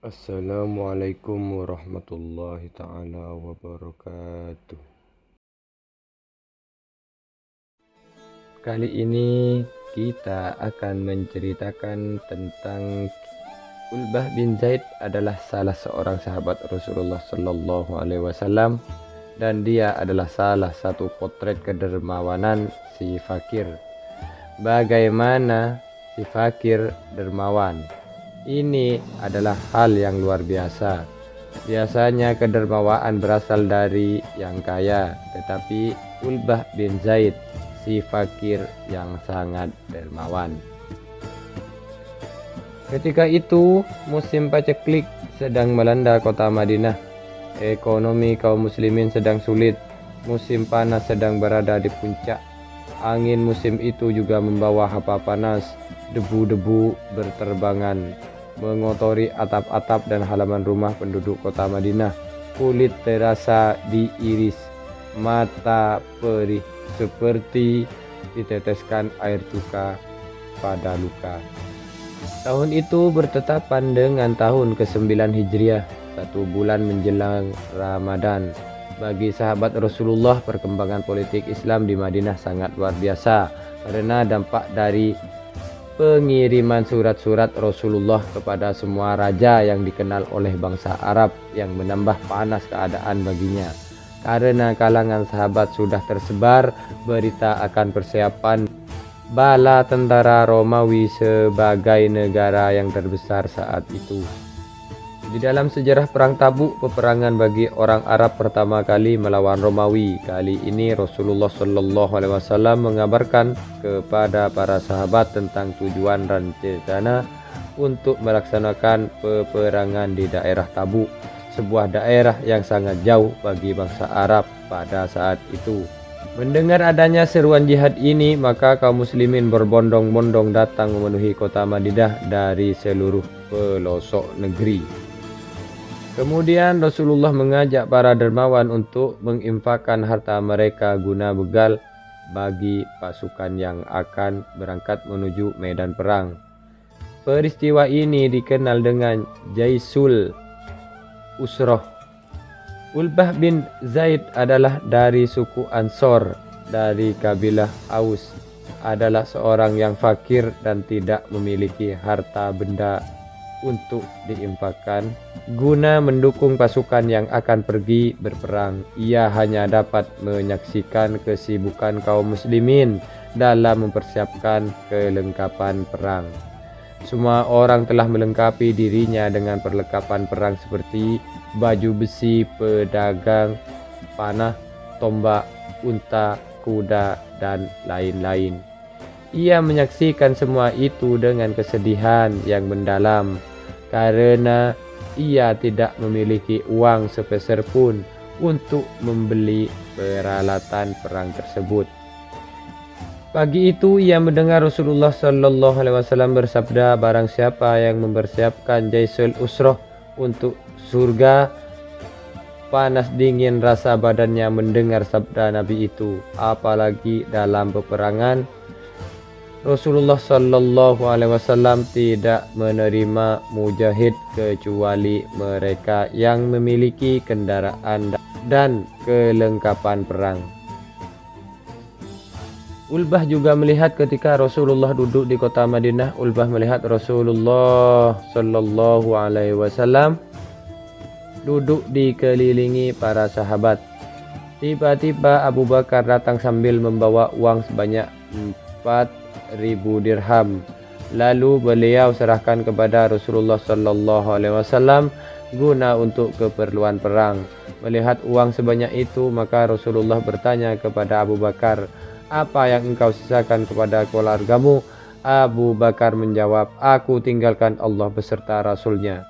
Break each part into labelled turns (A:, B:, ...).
A: Assalamualaikum warahmatullahi ta'ala wabarakatuh. Kali ini kita akan menceritakan tentang Ulbah bin Zaid adalah salah seorang sahabat Rasulullah Sallallahu Alaihi Wasallam, dan dia adalah salah satu potret kedermawanan si fakir. Bagaimana si fakir dermawan? Ini adalah hal yang luar biasa. Biasanya kedermawaan berasal dari yang kaya, tetapi Ulbah bin Zaid si fakir yang sangat dermawan. Ketika itu musim paceklik sedang melanda kota Madinah. Ekonomi kaum muslimin sedang sulit. Musim panas sedang berada di puncak. Angin musim itu juga membawa hapa panas. Debu-debu berterbangan mengotori atap-atap dan halaman rumah penduduk kota Madinah. Kulit terasa diiris, mata perih seperti diteteskan air cuka pada luka. Tahun itu bertetapan dengan tahun ke-9 Hijriah, 1 bulan menjelang Ramadan. Bagi sahabat Rasulullah, perkembangan politik Islam di Madinah sangat luar biasa karena dampak dari pengiriman surat-surat Rasulullah kepada semua raja yang dikenal oleh bangsa Arab, yang menambah panas keadaan baginya. Karena kalangan sahabat sudah tersebar berita akan persiapan bala tentara Romawi sebagai negara yang terbesar saat itu. Di dalam sejarah Perang Tabuk, peperangan bagi orang Arab pertama kali melawan Romawi. Kali ini Rasulullah Shallallahu Alaihi Wasallam mengabarkan kepada para sahabat tentang tujuan dan rencana untuk melaksanakan peperangan di daerah Tabuk, sebuah daerah yang sangat jauh bagi bangsa Arab pada saat itu. Mendengar adanya seruan jihad ini, maka kaum muslimin berbondong-bondong datang memenuhi kota Madinah dari seluruh pelosok negeri. Kemudian Rasulullah mengajak para dermawan untuk menginfakkan harta mereka guna begal bagi pasukan yang akan berangkat menuju medan perang. Peristiwa ini dikenal dengan Jaisul Usroh. Ulbah bin Zaid adalah dari suku Ansor dari kabilah Aus. Adalah seorang yang fakir dan tidak memiliki harta benda untuk diinfakkan guna mendukung pasukan yang akan pergi berperang. Ia hanya dapat menyaksikan kesibukan kaum muslimin dalam mempersiapkan kelengkapan perang. Semua orang telah melengkapi dirinya dengan perlengkapan perang seperti baju besi, pedagang, panah, tombak, unta, kuda, dan lain-lain. Ia menyaksikan semua itu dengan kesedihan yang mendalam karena ia tidak memiliki uang sepeser pun untuk membeli peralatan perang tersebut. Pagi itu ia mendengar Rasulullah Sallallahu Alaihi Wasallam bersabda, barang siapa yang mempersiapkan Jaisul Usroh untuk surga, panas dingin rasa badannya mendengar sabda Nabi itu, apalagi dalam peperangan. Rasulullah Sallallahu Alaihi Wasallam tidak menerima mujahid kecuali mereka yang memiliki kendaraan dan kelengkapan perang. Ulbah juga melihat ketika Rasulullah duduk di kota Madinah. Ulbah melihat Rasulullah Sallallahu Alaihi Wasallam duduk dikelilingi para sahabat. Tiba-tiba Abu Bakar datang sambil membawa uang sebanyak 4.000 dirham. Lalu beliau serahkan kepada Rasulullah Sallallahu Alaihi Wasallam guna untuk keperluan perang. Melihat uang sebanyak itu, maka Rasulullah bertanya kepada Abu Bakar, apa yang engkau sisakan kepada keluargamu? Abu Bakar menjawab, aku tinggalkan Allah beserta Rasulnya.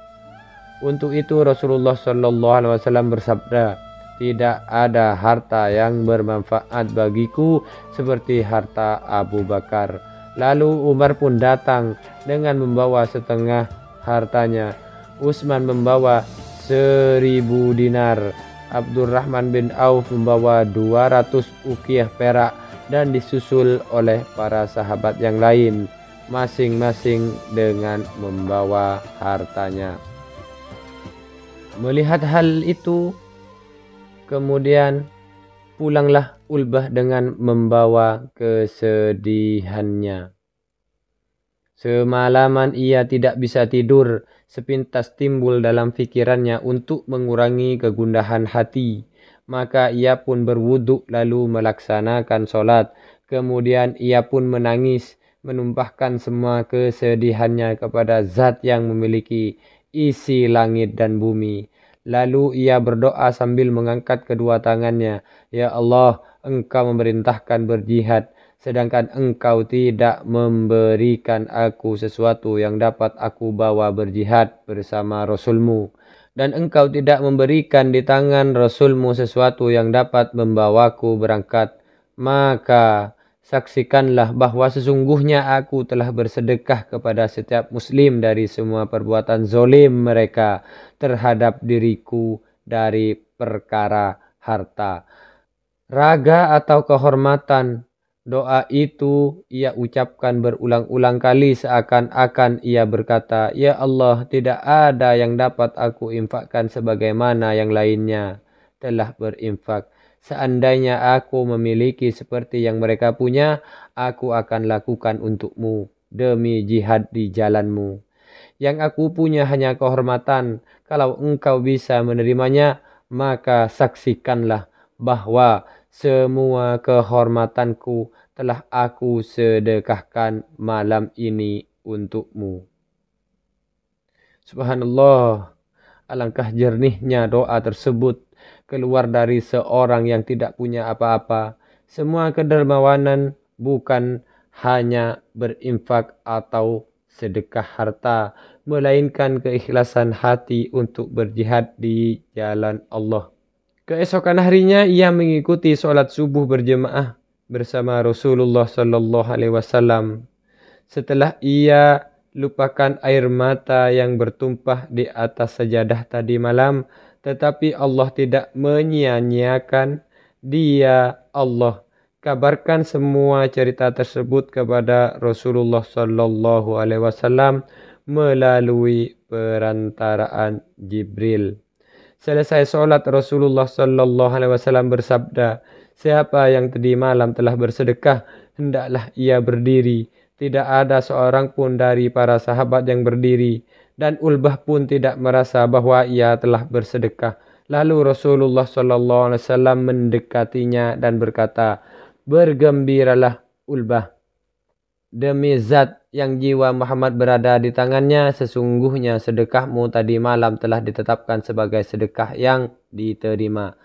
A: Untuk itu Rasulullah Sallallahu Alaihi Wasallam bersabda, tidak ada harta yang bermanfaat bagiku seperti harta Abu Bakar. Lalu Umar pun datang dengan membawa setengah hartanya. Utsman membawa 1.000 dinar. Abdurrahman bin Auf membawa 200 uqiyah perak dan disusul oleh para sahabat yang lain, masing-masing dengan membawa hartanya. Melihat hal itu, kemudian pulanglah Ulbah dengan membawa kesedihannya. Semalaman ia tidak bisa tidur, sepintas timbul dalam pikirannya untuk mengurangi kegundahan hati. Maka ia pun berwuduk lalu melaksanakan sholat. Kemudian ia pun menangis, menumpahkan semua kesedihannya kepada Zat yang memiliki isi langit dan bumi. Lalu ia berdoa sambil mengangkat kedua tangannya. Ya Allah, Engkau memerintahkan berjihad, sedangkan Engkau tidak memberikan aku sesuatu yang dapat aku bawa berjihad bersama Rasul-Mu. Dan Engkau tidak memberikan di tangan Rasul-Mu sesuatu yang dapat membawaku berangkat. Maka saksikanlah bahwa sesungguhnya aku telah bersedekah kepada setiap muslim dari semua perbuatan zolim mereka terhadap diriku dari perkara harta. Raga atau kehormatan, doa itu ia ucapkan berulang-ulang kali seakan-akan ia berkata, Ya Allah, tidak ada yang dapat aku infakkan sebagaimana yang lainnya telah berinfak. Seandainya aku memiliki seperti yang mereka punya, aku akan lakukan untukmu demi jihad di jalanmu. Yang aku punya hanya kehormatan. Kalau engkau bisa menerimanya, maka saksikanlah bahwa semua kehormatanku telah aku sedekahkan malam ini untukmu. Subhanallah, alangkah jernihnya doa tersebut keluar dari seorang yang tidak punya apa-apa. Semua kedermawanan bukan hanya berinfak atau sedekah harta, melainkan keikhlasan hati untuk berjihad di jalan Allah. Keesokan harinya ia mengikuti sholat subuh berjemaah bersama Rasulullah Sallallahu Alaihi Wasallam. Setelah ia lupakan air mata yang bertumpah di atas sajadah tadi malam, tetapi Allah tidak menyia-nyiakan dia. Allah kabarkan semua cerita tersebut kepada Rasulullah Sallallahu Alaihi Wasallam melalui perantaraan Jibril. Selesai sholat, Rasulullah Sallallahu Alaihi Wasallam bersabda, siapa yang tadi malam telah bersedekah, hendaklah ia berdiri. Tidak ada seorang pun dari para sahabat yang berdiri, dan Ulbah pun tidak merasa bahwa ia telah bersedekah. Lalu Rasulullah Sallallahu Alaihi Wasallam mendekatinya dan berkata, bergembiralah Ulbah, demi Zat yang jiwa Muhammad berada di tangannya, sesungguhnya sedekahmu tadi malam telah ditetapkan sebagai sedekah yang diterima.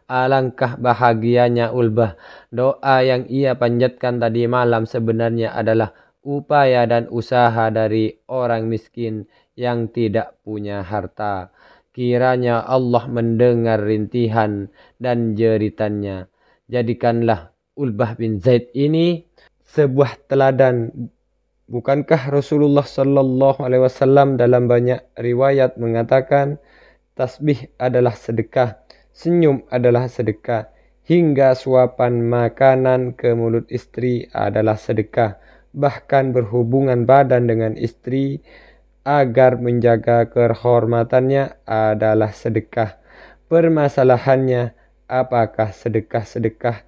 A: Alangkah bahagianya Ulbah. Doa yang ia panjatkan tadi malam sebenarnya adalah upaya dan usaha dari orang miskin yang tidak punya harta. Kiranya Allah mendengar rintihan dan jeritannya. Jadikanlah Ulbah bin Zaid ini sebuah teladan. Bukankah Rasulullah Sallallahu Alaihi Wasallam dalam banyak riwayat mengatakan tasbih adalah sedekah, senyum adalah sedekah, hingga suapan makanan ke mulut istri adalah sedekah, bahkan berhubungan badan dengan istri agar menjaga kehormatannya adalah sedekah. Permasalahannya, apakah sedekah-sedekah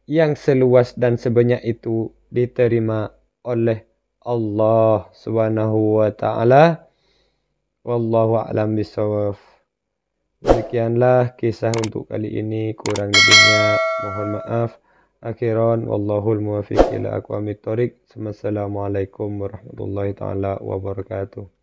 A: yang seluas dan sebanyak itu diterima oleh Allah Subhanahu wa taala? Wallahu a'lam bishawab. Demikianlah kisah untuk kali ini, kurang lebihnya mohon maaf. Akhiran wallahul muwaffiq ila aqwamit thoriq. Wassalamualaikum warahmatullahi taala wabarakatuh.